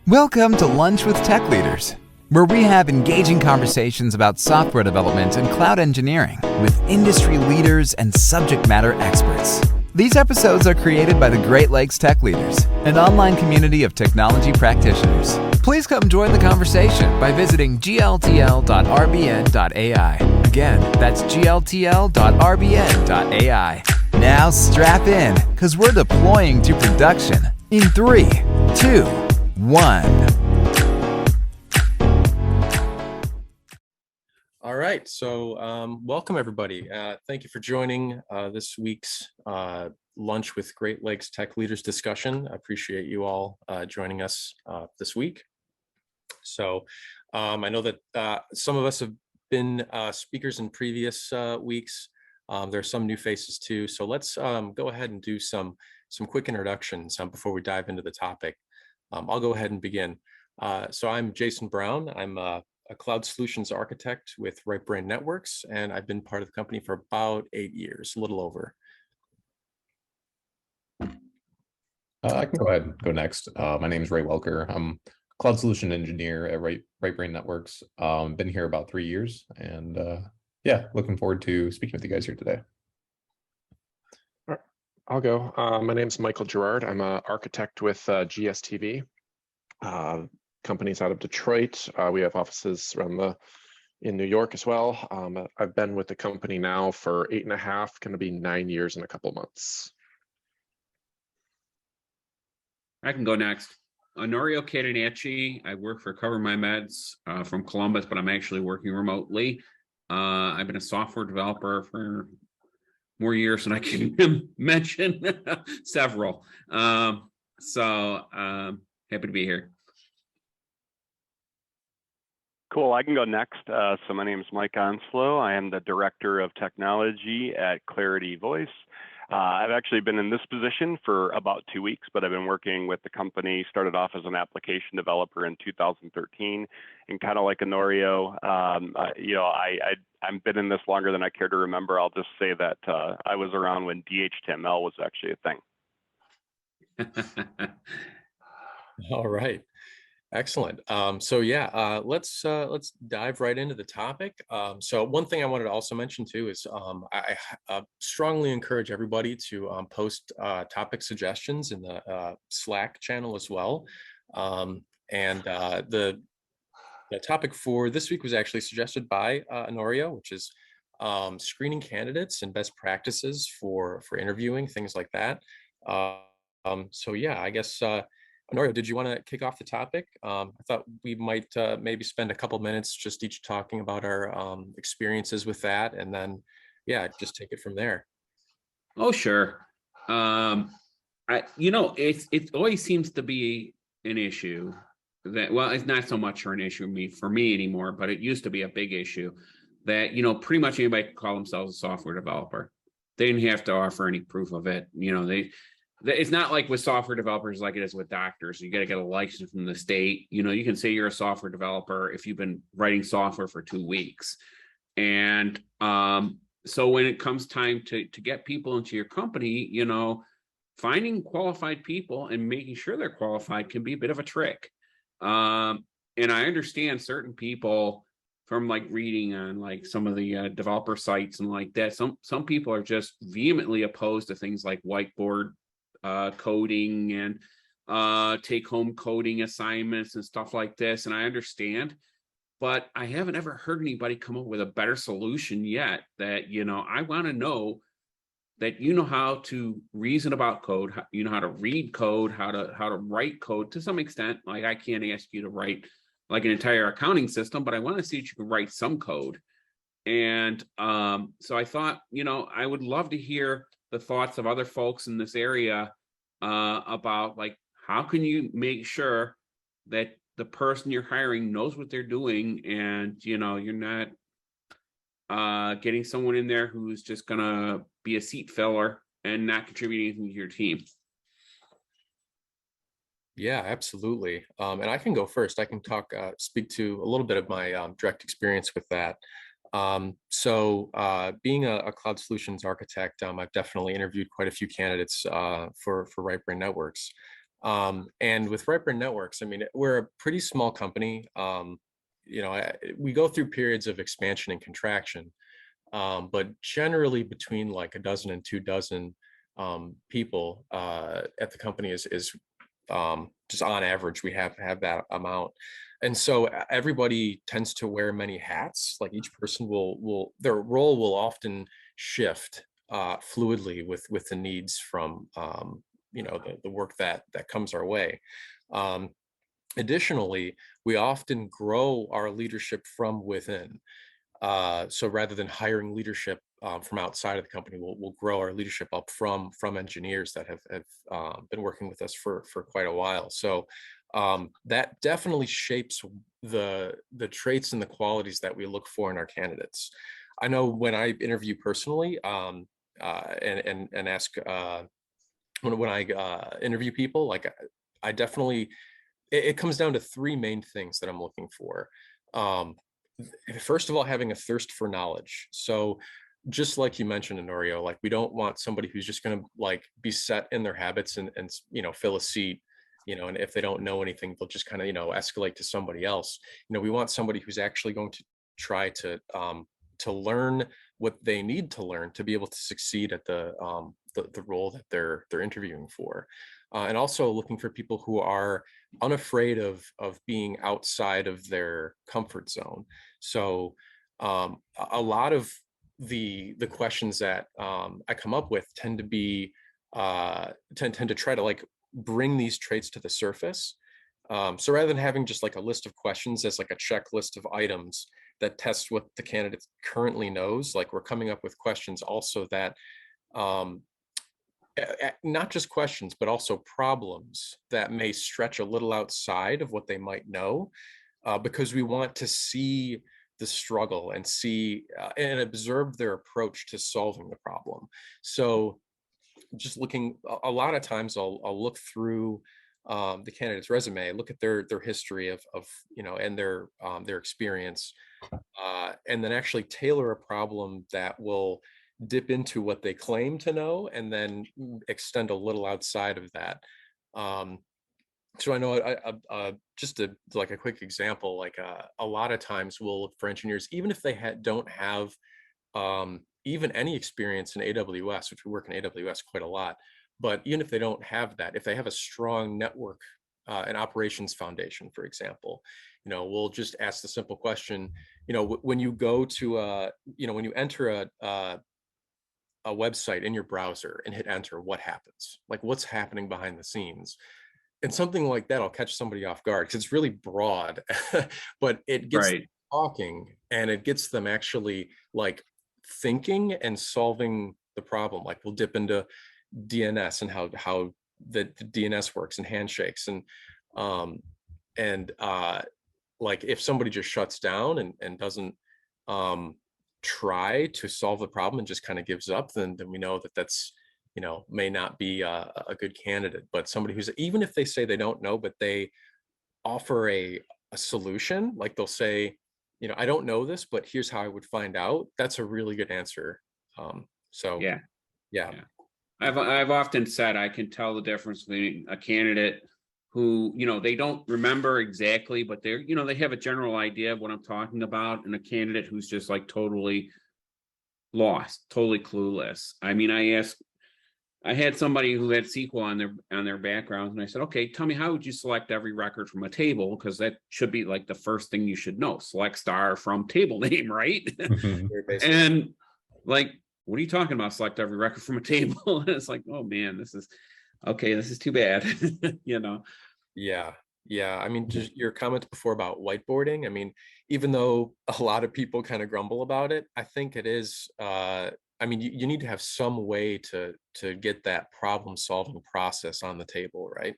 Welcome to Lunch with Tech Leaders, where we have engaging conversations about software development and cloud engineering with industry leaders and subject matter experts. These episodes are created by the Great Lakes Tech Leaders, an online community of technology practitioners. Please come join the conversation by visiting gltl.rbn.ai. Again, that's gltl.rbn.ai. Now strap in, because we're deploying to production in 3, 2, 1. All right, so welcome everybody. Thank you for joining this week's Lunch with Great Lakes Tech Leaders discussion. I appreciate you all joining us this week. So I know that some of us have been speakers in previous weeks. There are some new faces too. So let's go ahead and do some quick introductions before we dive into the topic. I'll go ahead and begin. So I'm Jason Brown. I'm a cloud solutions architect with Right Brain Networks, and I've been part of the company for about 8 years, a little over. I can go ahead and go next. My name is Ray Welker. I'm a cloud solution engineer at Right Brain Networks. Been here about 3 years, and yeah, looking forward to speaking with you guys here today. I'll go. My name is Michael Girard. I'm an architect with GSTV. Companies out of Detroit. We have offices in New York as well. I've been with the company now for 8.5, going to be 9 years in a couple months. I can go next. Onorio Catenacci. I work for Cover My Meds from Columbus, but I'm actually working remotely. I've been a software developer for more years than I can mention, several. Happy to be here. Cool, I can go next. So my name is Mike Onslow. I am the Director of Technology at Clarity Voice. I've actually been in this position for about 2 weeks, but I've been working with the company, started off as an application developer in 2013, and kind of like Onorio, I've been in this longer than I care to remember. I'll just say that I was around when DHTML was actually a thing. All right. Excellent. So yeah, let's dive right into the topic. So one thing I wanted to also mention too is I strongly encourage everybody to post topic suggestions in the Slack channel as well. The topic for this week was actually suggested by Onorio, which is screening candidates and best practices for interviewing, things like that. So yeah, I guess. Onorio, did you want to kick off the topic? I thought we might maybe spend a couple minutes just each talking about our experiences with that, and then, yeah, just take it from there. Oh, sure. It always seems to be an issue that, well, it's not so much an issue for me anymore, but it used to be a big issue that, pretty much anybody could call themselves a software developer. They didn't have to offer any proof of it. It's not like with software developers like it is with doctors. You got to get a license from the state. You can say you're a software developer if you've been writing software for 2 weeks. And so when it comes time to get people into your company, finding qualified people and making sure they're qualified can be a bit of a trick. And I understand certain people from like reading on like some of the developer sites and like that. Some people are just vehemently opposed to things like whiteboard coding and take-home coding assignments and stuff like this, and I understand, but I haven't ever heard anybody come up with a better solution yet. That I want to know that how to reason about code, how to read code, how to write code to some extent. Like I can't ask you to write like an entire accounting system, but I want to see if you can write some code. And so I thought, I would love to hear the thoughts of other folks in this area about like, how can you make sure that the person you're hiring knows what they're doing, and you're not getting someone in there who's just gonna be a seat filler and not contribute anything to your team. Yeah, absolutely. And I can go first. I can speak to a little bit of my direct experience with that. Being a cloud solutions architect, I've definitely interviewed quite a few candidates for Right Brain Networks. And with Right Brain Networks, I mean, we're a pretty small company. We go through periods of expansion and contraction, but generally between like a dozen and 2 dozen people at the company is just on average we have that amount. And so everybody tends to wear many hats. Like each person will their role will often shift fluidly with the needs from the work that comes our way. Additionally, we often grow our leadership from within. So rather than hiring leadership from outside of the company, we'll grow our leadership up from engineers that have been working with us for quite a while. So that definitely shapes the traits and the qualities that we look for in our candidates. I know when I interview personally and ask when I interview people, like I definitely it comes down to 3 main things that I'm looking for. First of all, having a thirst for knowledge. So just like you mentioned, Onorio, like we don't want somebody who's just going to like be set in their habits and fill a seat, and if they don't know anything, they'll just kind of escalate to somebody else. We want somebody who's actually going to try to learn what they need to learn to be able to succeed at the role that they're interviewing for. And also looking for people who are unafraid of being outside of their comfort zone. So a lot of the questions that I come up with tend to be tend to try to like bring these traits to the surface. So rather than having just like a list of questions as like a checklist of items that test what the candidate currently knows, like we're coming up with questions also that not just questions, but also problems that may stretch a little outside of what they might know, because we want to see the struggle and see and observe their approach to solving the problem. So just looking, a lot of times I'll look through the candidate's resume, look at their history of and their experience, and then actually tailor a problem that will dip into what they claim to know and then extend a little outside of that. So I know just like a quick example, like a lot of times we'll look for engineers, even if they don't have even any experience in AWS, which we work in AWS quite a lot, but even if they don't have that, if they have a strong network and operations foundation, for example, we'll just ask the simple question, when you go to when you enter a website in your browser and hit enter, what happens? Like what's happening behind the scenes? And something like that will catch somebody off guard because it's really broad, but it gets them talking and it gets them actually like thinking and solving the problem. Like we'll dip into DNS and how the DNS works and handshakes and like if somebody just shuts down and doesn't try to solve the problem and just kind of gives up, then we know that that's may not be a good candidate. But somebody who's, even if they say they don't know, but they offer a solution, like they'll say, I don't know this, but here's how I would find out. That's a really good answer. So yeah. I've often said I can tell the difference between a candidate who, they don't remember exactly, but they're, they have a general idea of what I'm talking about, and a candidate who's just like totally lost, totally clueless. I mean, I had somebody who had SQL on their background, and I said, okay, tell me, how would you select every record from a table? Because that should be like the first thing you should know. Select star from table name, right? And like, what are you talking about? Select every record from a table. And it's like, oh man, this is too bad. Yeah. I mean, just your comments before about whiteboarding. I mean, even though a lot of people kind of grumble about it, I think it is, I mean, you need to have some way to get that problem solving process on the table, right?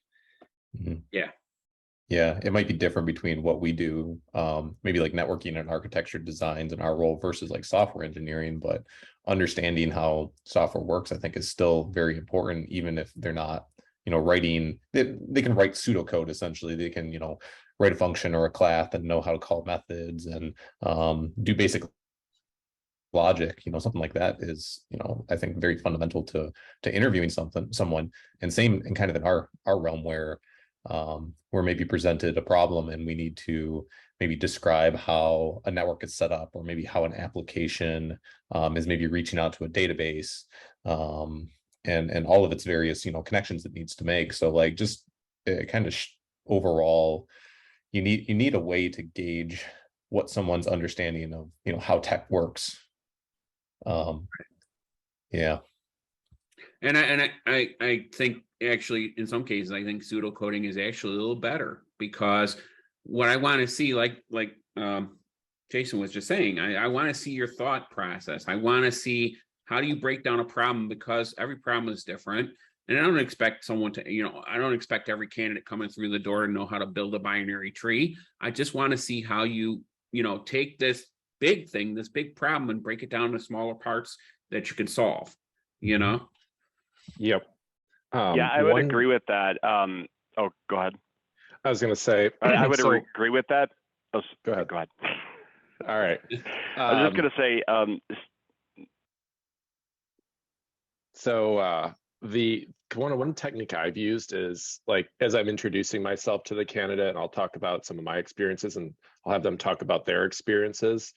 Yeah, it might be different between what we do, maybe like networking and architecture designs in our role versus like software engineering, but understanding how software works, I think, is still very important, even if they're not, writing, they can write pseudocode, essentially. They can, write a function or a class and know how to call methods and do basic logic, something like that is, I think very fundamental to interviewing someone. And same in kind of in our realm where we're maybe presented a problem and we need to maybe describe how a network is set up, or maybe how an application is maybe reaching out to a database, and all of its various connections it needs to make. So like just kind of overall, you need a way to gauge what someone's understanding of how tech works. Yeah. And I think actually in some cases I think pseudocoding is actually a little better, because what I want to see, like Jason was just saying, I want to see your thought process. I want to see how do you break down a problem, because every problem is different. And I don't expect someone to, I don't expect every candidate coming through the door to know how to build a binary tree. I just want to see how you, take this big thing, this big problem, and break it down into smaller parts that you can solve, Yep. Yeah, I would agree with that. Oh, go ahead. I was going to say, I would agree with that. Oh, go ahead. Go ahead. All right. I was just going to say, so the one technique I've used is, like, as I'm introducing myself to the candidate, and I'll talk about some of my experiences and I'll have them talk about their experiences,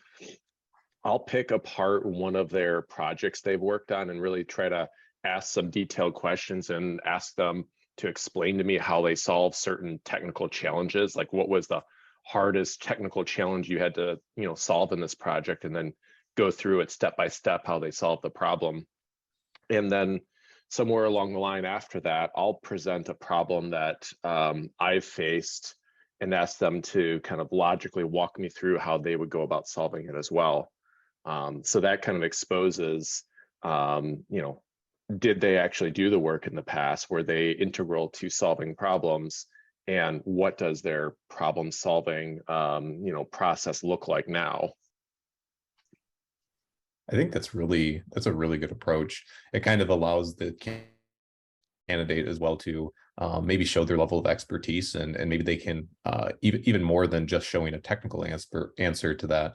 I'll pick apart one of their projects they've worked on and really try to ask some detailed questions and ask them to explain to me how they solve certain technical challenges. Like, what was the hardest technical challenge you had to, solve in this project, and then go through it step by step how they solved the problem. And then somewhere along the line after that, I'll present a problem that I've faced and ask them to kind of logically walk me through how they would go about solving it as well. So that kind of exposes, did they actually do the work in the past? Were they integral to solving problems? And what does their problem solving, process look like now? I think that's a really good approach. It kind of allows the candidate as well to maybe show their level of expertise, and maybe they can even more than just showing a technical answer to that,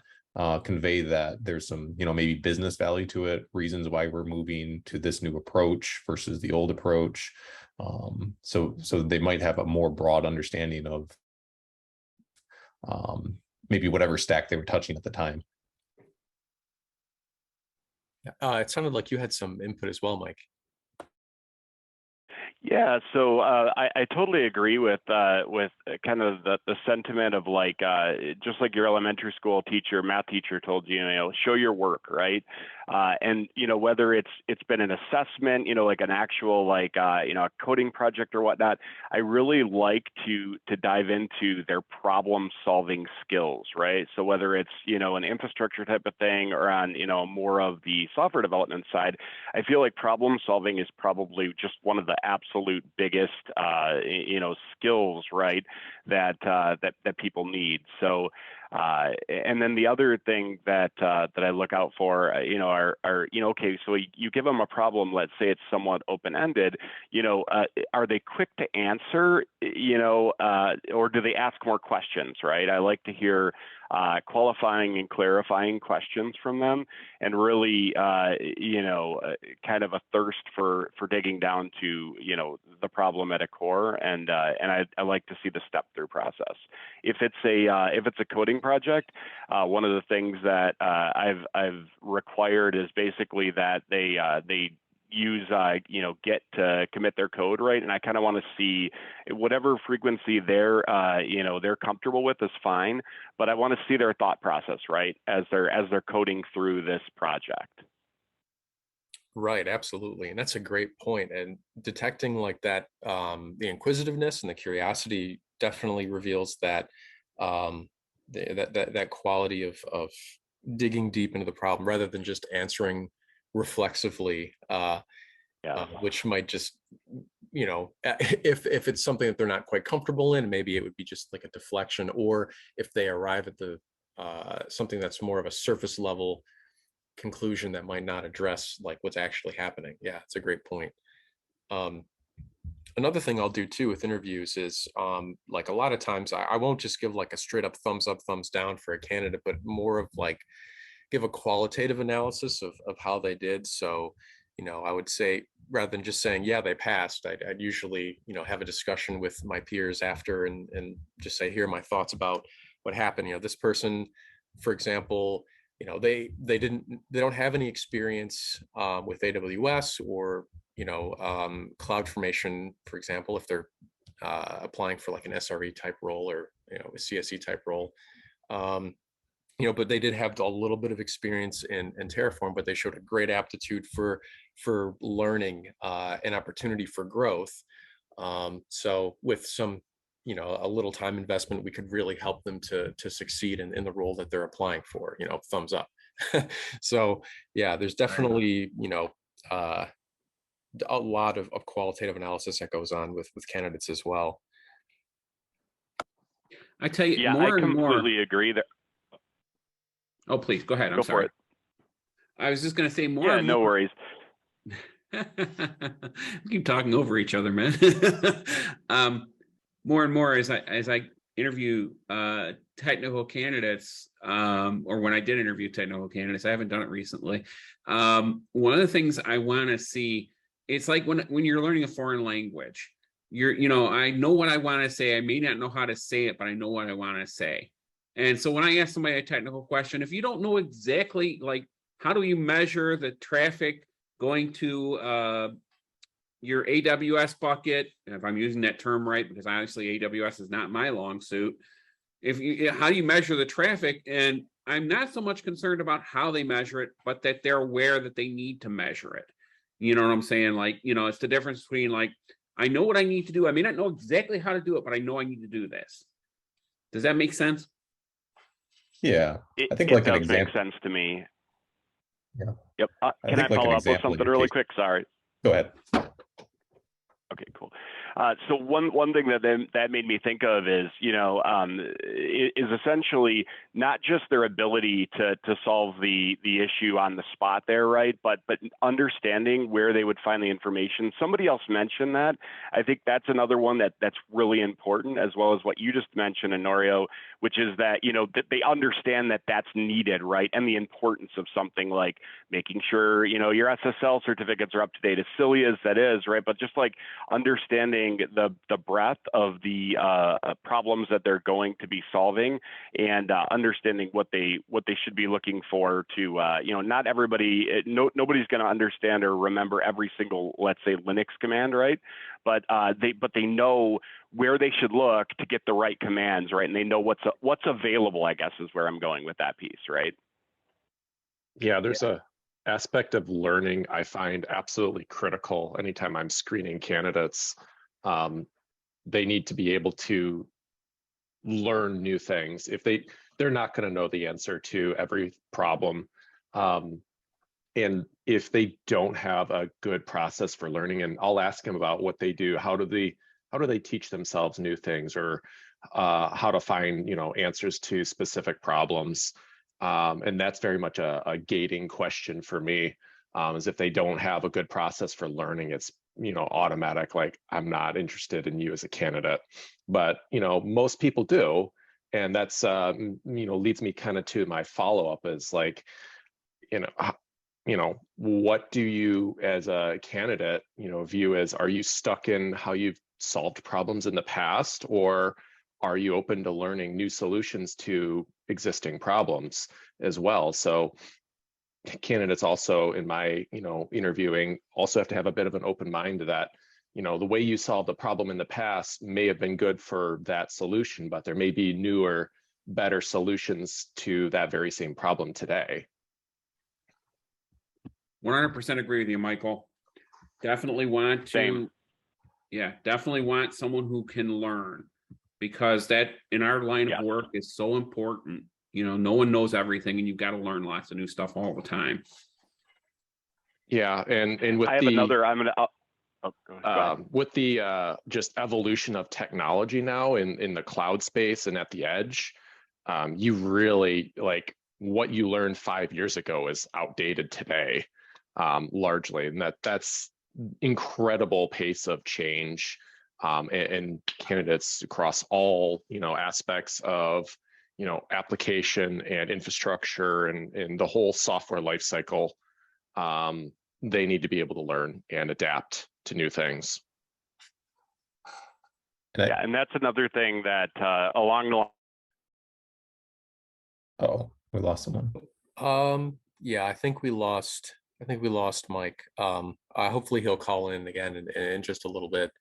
convey that there's some maybe business value to it, reasons why we're moving to this new approach versus the old approach. So they might have a more broad understanding of maybe whatever stack they were touching at the time. It sounded like you had some input as well, Mike. Yeah, so I totally agree with kind of the sentiment of, like, just like your elementary school teacher, math teacher told you, show your work, right? And whether it's been an assessment, like an actual, like a coding project or whatnot, I really like to dive into their problem solving skills, right? So whether it's an infrastructure type of thing, or on more of the software development side, I feel like problem solving is probably just one of the absolute biggest skills, right, that people need. So and then the other thing that I look out for, are okay, so you give them a problem, let's say it's somewhat open-ended, are they quick to answer, or do they ask more questions, right? I like to hear qualifying and clarifying questions from them, and really, kind of a thirst for digging down to, the problem at a core, and I like to see the step-through process. If it's a coding project, one of the things that I've required is basically that they use Git to commit their code, right? And I kind of want to see whatever frequency they're comfortable with is fine, but I want to see their thought process, right, as they're coding through this project. Right, absolutely. And that's a great point. And detecting like that, the inquisitiveness and the curiosity definitely reveals that that quality of digging deep into the problem rather than just answering reflexively, which might just, if it's something that they're not quite comfortable in, maybe it would be just like a deflection, or if they arrive at the something that's more of a surface level conclusion that might not address like what's actually happening. Yeah, it's a great point. Another thing I'll do too with interviews is like a lot of times I won't just give like a straight up thumbs up, thumbs down for a candidate, but more of like give a qualitative analysis of how they did. So, I would say, rather than just saying, yeah, they passed, I'd usually, have a discussion with my peers after and just say, here are my thoughts about what happened. This person, for example, they don't have any experience with AWS or CloudFormation, for example, if they're applying for like an SRE type role or a CSE type role. But they did have a little bit of experience in Terraform, but they showed a great aptitude for learning and opportunity for growth. So with some, a little time investment, we could really help them to succeed in the role that they're applying for, thumbs up. So yeah, there's definitely, a lot of qualitative analysis that goes on with candidates as well. I tell you, Yeah, more I and more. completely agree that. Oh, please go ahead. I'm Go sorry. for it. I was just going to say more. Yeah, and no more. worries. We keep talking over each other, man. More and more as I interview technical candidates, or when I did interview technical candidates, I haven't done it recently. One of the things I want to see, it's like when you're learning a foreign language, I know what I want to say. I may not know how to say it, but I know what I want to say. And so when I ask somebody a technical question, if you don't know exactly, like, how do you measure the traffic going to your AWS bucket, if I'm using that term right, because honestly, AWS is not my long suit. How do you measure the traffic? And I'm not so much concerned about how they measure it, but that they're aware that they need to measure it. You know what I'm saying? Like, it's the difference between, like, I know what I need to do. I may not know exactly how to do it, but I know I need to do this. Does that make sense? Yeah, I think it like an does make example. sense to me. Yeah. Yep. Can I think like an follow up with example in something your really case- quick? Sorry. Go ahead. Okay, cool. So one thing that made me think of is, is essentially not just their ability to solve the issue on the spot there, right? But understanding where they would find the information. Somebody else mentioned that. I think that's another one that's really important, as well as what you just mentioned, Onorio, which is that, that they understand that that's needed, right? And the importance of something like making sure, your SSL certificates are up to date, as silly as that is, right? But just like understanding the breadth of the problems that they're going to be solving, and understanding what they should be looking for to, not everybody, nobody's going to understand or remember every single, let's say, Linux command, right? But they know where they should look to get the right commands, right? And they know what's available, I guess, is where I'm going with that piece, right? Yeah, there's a aspect of learning I find absolutely critical anytime I'm screening candidates. They need to be able to learn new things. If they're not going to know the answer to every problem. And if they don't have a good process for learning, and I'll ask them about what they do, how do they teach themselves new things, or how to find answers to specific problems. And that's very much a gating question for me, is if they don't have a good process for learning, it's automatic, like, I'm not interested in you as a candidate. But most people do, and that's leads me kind of to my follow-up is like, what do you as a candidate view as, are you stuck in how you've solved problems in the past, or are you open to learning new solutions to existing problems as well? So candidates also, in my interviewing, also have to have a bit of an open mind to that. The way you solved the problem in the past may have been good for that solution, but there may be newer, better solutions to that very same problem today. 100% agree with you, Michael. Definitely want to. Same. Yeah, definitely want someone who can learn, because that in our line of work is so important. No one knows everything, and you've got to learn lots of new stuff all the time. Yeah, and with I have another. I'm gonna. Go ahead. With the just evolution of technology now in the cloud space and at the edge, you really, like, what you learned 5 years ago is outdated today, largely, and that's incredible pace of change, and candidates across all aspects of application and infrastructure and the whole software lifecycle, they need to be able to learn and adapt to new things. Yeah, and that's another thing that along the Oh, we lost someone. Yeah, I think we lost Mike. Hopefully he'll call in again in just a little bit.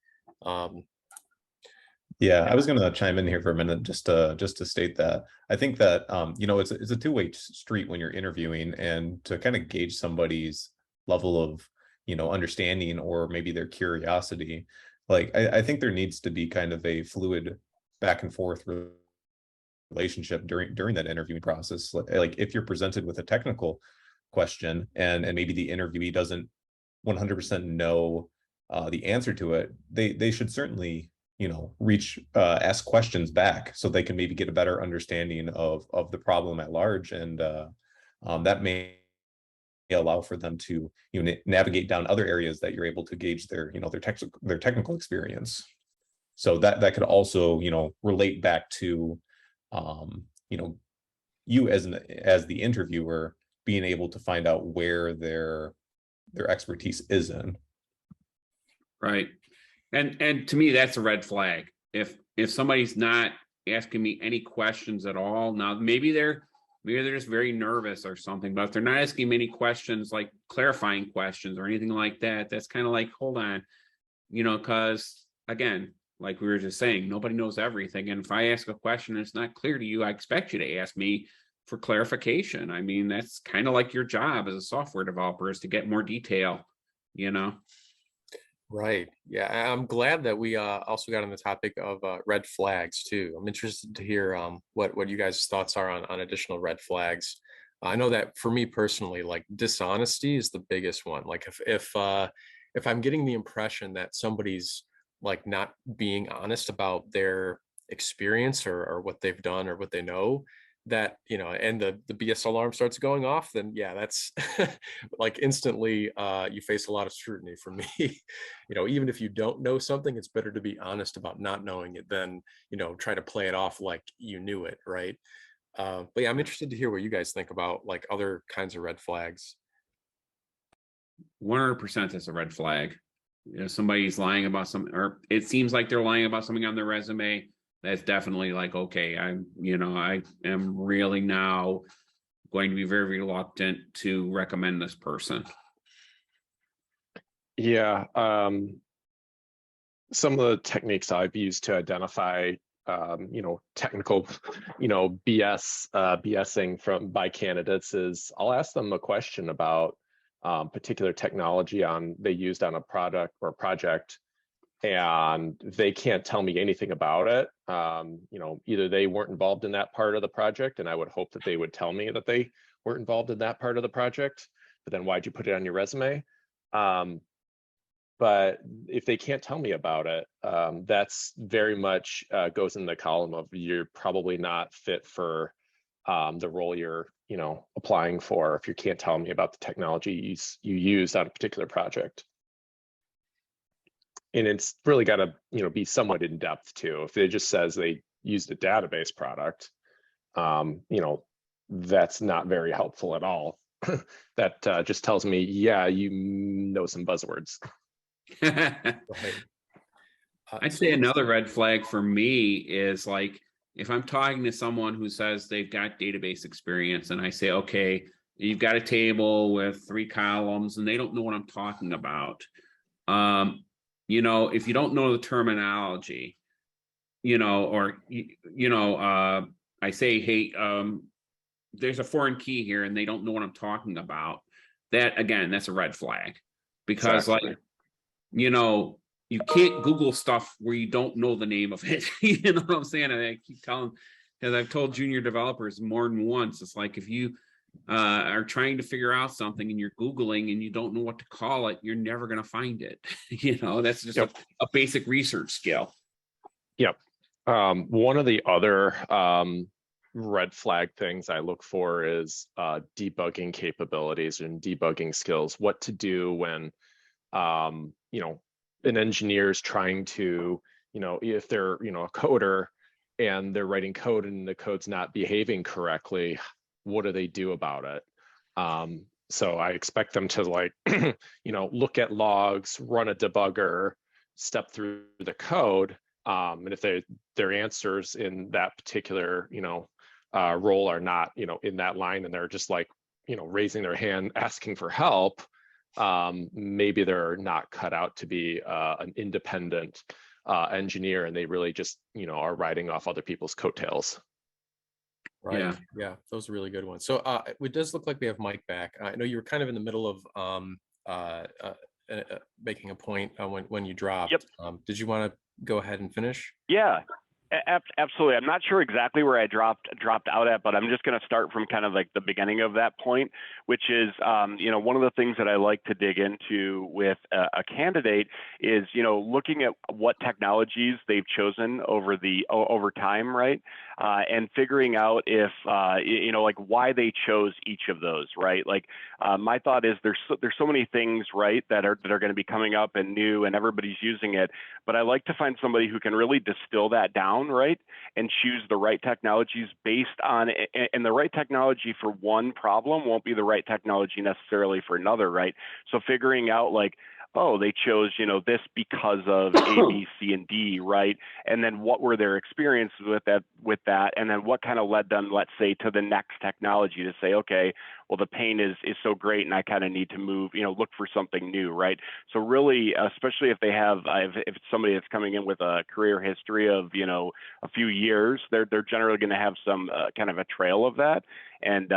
Yeah, I was going to chime in here for a minute just to state that I think that it's a two-way street when you're interviewing, and to kind of gauge somebody's level of understanding or maybe their curiosity. Like I think there needs to be kind of a fluid back and forth relationship during that interviewing process. Like if you're presented with a technical question and maybe the interviewee doesn't 100% know the answer to it, they should certainly ask questions back so they can maybe get a better understanding of the problem at large, and that may allow for them to navigate down other areas that you're able to gauge their their technical experience. So that could also relate back to you as the interviewer being able to find out where their expertise is in. Right. And to me, that's a red flag. If somebody's not asking me any questions at all, now maybe they're just very nervous or something, but if they're not asking me any questions, like clarifying questions or anything like that, that's kind of like, hold on, because again, like we were just saying, nobody knows everything. And if I ask a question and it's not clear to you, I expect you to ask me for clarification. I mean, that's kind of like your job as a software developer, is to get more detail, Right. Yeah, I'm glad that we also got on the topic of red flags too. I'm interested to hear what you guys' thoughts are on additional red flags. I know that for me personally, like dishonesty is the biggest one. Like if I'm getting the impression that somebody's like not being honest about their experience or what they've done or what they know, that and the BS alarm starts going off, then yeah, that's like instantly you face a lot of scrutiny from me. Even if you don't know something, it's better to be honest about not knowing it than try to play it off like you knew it, right? But yeah, I'm interested to hear what you guys think about like other kinds of red flags. 100% is a red flag. Somebody's lying about something, or it seems like they're lying about something on their resume. That's definitely like, okay, I am really now going to be very reluctant to recommend this person. Yeah. Some of the techniques I've used to identify, technical, BSing by candidates is I'll ask them a question about particular technology they used on a product or project, and they can't tell me anything about it. Either they weren't involved in that part of the project, and I would hope that they would tell me that they weren't involved in that part of the project, but then why'd you put it on your resume? But if they can't tell me about it, that's very much goes in the column of you're probably not fit for the role you're applying for if you can't tell me about the technology you used on a particular project. And it's really got to be somewhat in depth too. If it just says they used a database product, that's not very helpful at all. That just tells me, yeah, you know some buzzwords. Right. I'd say another red flag for me is like, if I'm talking to someone who says they've got database experience and I say, okay, you've got a table with 3 columns and they don't know what I'm talking about. If you don't know the terminology, I say, hey, there's a foreign key here and they don't know what I'm talking about. That, again, that's a red flag, because exactly. You can't Google stuff where you don't know the name of it. You know what I'm saying? I keep telling, because I've told junior developers more than once, it's like, if you are trying to figure out something and you're Googling and you don't know what to call it, you're never going to find it. That's just a basic research skill. Yep. One of the other red flag things I look for is debugging capabilities and debugging skills. What to do when, an engineer is trying to, if they're, a coder and they're writing code and the code's not behaving correctly, what do they do about it? So I expect them to like, look at logs, run a debugger, step through the code. And if their answers in that particular, role are not, in that line, and they're just like, raising their hand, asking for help, maybe they're not cut out to be an independent engineer, and they really just, are riding off other people's coattails. Right. Yeah, those are really good ones. So it does look like we have Mike back. I know you were kind of in the middle of making a point when you dropped. Yep. Did you want to go ahead and finish? Yeah, absolutely. I'm not sure exactly where I dropped out at, but I'm just going to start from kind of like the beginning of that point, which is, one of the things that I like to dig into with a candidate is, looking at what technologies they've chosen over time, right? And figuring out if, like why they chose each of those, right? Like my thought is there's so many things, right, that are going to be coming up and new, and everybody's using it. But I like to find somebody who can really distill that down, right, and choose the right technologies based on, and the right technology for one problem won't be the right technology necessarily for another, right? So figuring out like, oh, they chose, this because of A, B, C, and D, right? And then what were their experiences with that? And then what kind of led them, let's say, to the next technology to say, okay, well, the pain is so great, and I kind of need to move, look for something new, right? So really, especially if they have, if it's somebody that's coming in with a career history of, a few years, they're generally going to have some kind of a trail of that, and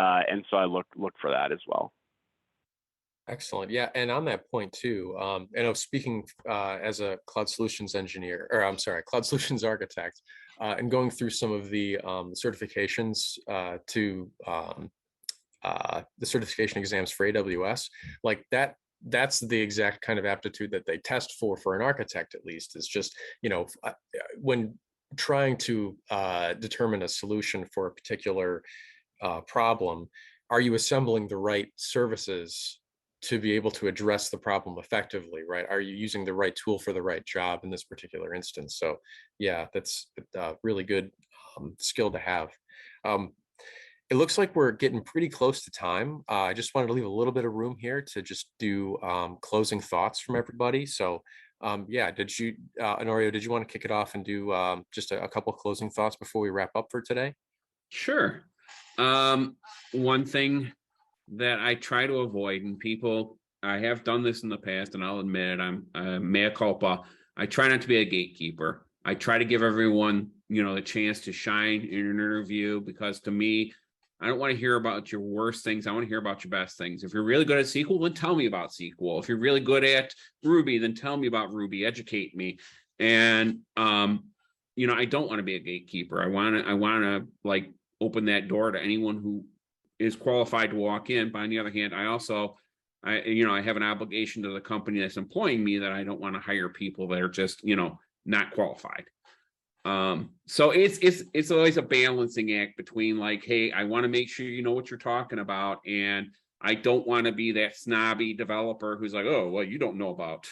so I look for that as well. Excellent. Yeah, and on that point too, I know speaking as a cloud solutions engineer, or I'm sorry, cloud solutions architect, and going through some of the certifications to the certification exams for AWS, like that's the exact kind of aptitude that they test for an architect, at least. Is just, when trying to determine a solution for a particular problem, are you assembling the right services to be able to address the problem effectively, right? Are you using the right tool for the right job in this particular instance? So yeah, that's a really good skill to have. It looks like we're getting pretty close to time. I just wanted to leave a little bit of room here to just do closing thoughts from everybody. So yeah, Onorio, did you want to kick it off and do just a couple of closing thoughts before we wrap up for today? Sure. One thing that I try to avoid, and I have done this in the past, and I'll admit it, I'm mea culpa. I try not to be a gatekeeper. I try to give everyone, the chance to shine in an interview, because to me, I don't want to hear about your worst things. I want to hear about your best things. If you're really good at SQL, then tell me about SQL. If you're really good at Ruby, then tell me about Ruby, educate me. And, I don't want to be a gatekeeper. I want to like open that door to anyone who is qualified to walk in. But on the other hand, I have an obligation to the company that's employing me, that I don't want to hire people that are just, not qualified. So it's always a balancing act between like, hey, I want to make sure you know what you're talking about, and I don't want to be that snobby developer who's like, oh, well, you don't know about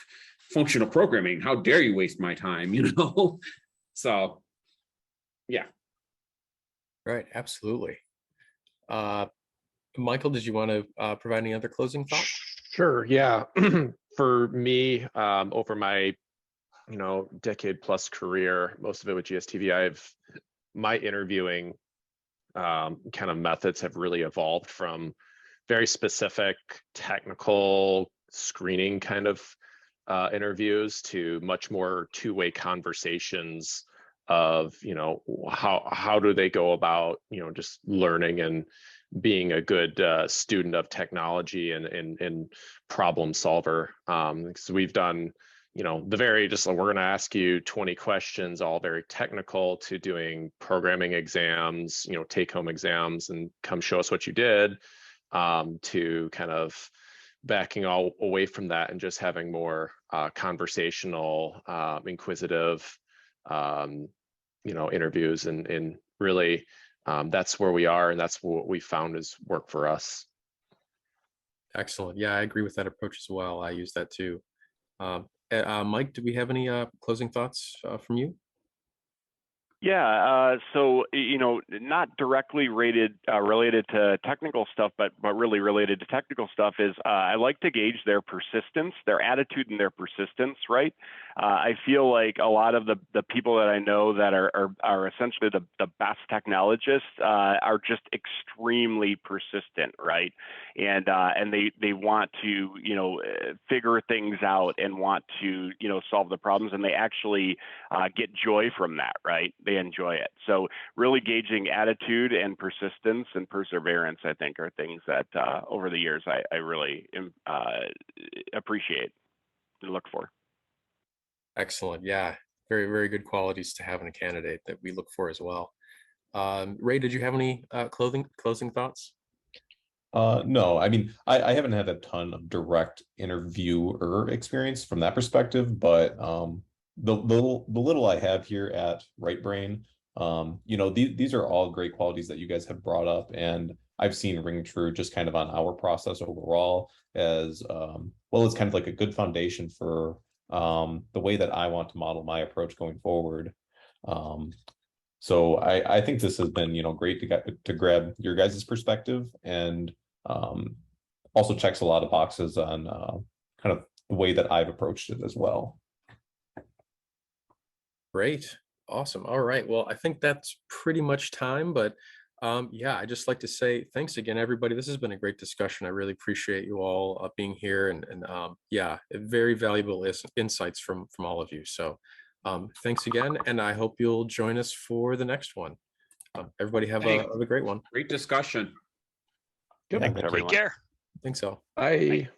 functional programming. How dare you waste my time, So, yeah. Right, absolutely. Michael, did you want to provide any other closing thoughts? Sure. Yeah. For me, over my decade plus career, most of it with GSTV, my interviewing kind of methods have really evolved from very specific technical screening kind of interviews to much more two-way conversations of how do they go about just learning and being a good student of technology and problem solver. So we've done the very just we're going to ask you 20 questions, all very technical, to doing programming exams, take home exams, and come show us what you did, to kind of backing all away from that and just having more conversational, inquisitive, interviews, and really that's where we are, and that's what we found is work for us. Excellent. Yeah, I agree with that approach as well. I use that too. Mike, do we have any closing thoughts from you? Yeah, so not directly related to technical stuff, but really related to technical stuff is I like to gauge their persistence, their attitude, and their persistence. Right. I feel like a lot of the people that I know that are essentially the best technologists are just extremely persistent, right? And they want to figure things out and want to solve the problems, and they actually get joy from that, right? They enjoy it. So really gauging attitude and persistence and perseverance, I think, are things that over the years I really appreciate and look for. Excellent. Yeah, very, very good qualities to have in a candidate that we look for as well. Ray, did you have any closing thoughts? No, I mean, I haven't had a ton of direct interviewer experience from that perspective, but the little I have here at Right Brain, these are all great qualities that you guys have brought up, and I've seen ring true just kind of on our process overall as well as kind of like a good foundation for the way that I want to model my approach going forward. So I think this has been, great to grab your guys' perspective, and also checks a lot of boxes on kind of the way that I've approached it as well. Great. Awesome. All right. Well, I think that's pretty much time, but yeah, I just like to say thanks again, everybody. This has been a great discussion. I really appreciate you all being here, and yeah, very valuable insights from all of you. So thanks again, and I hope you'll join us for the next one. Everybody have a great one. Great discussion. Good. Yeah, Thanks, everyone. Take care. I think so. Bye.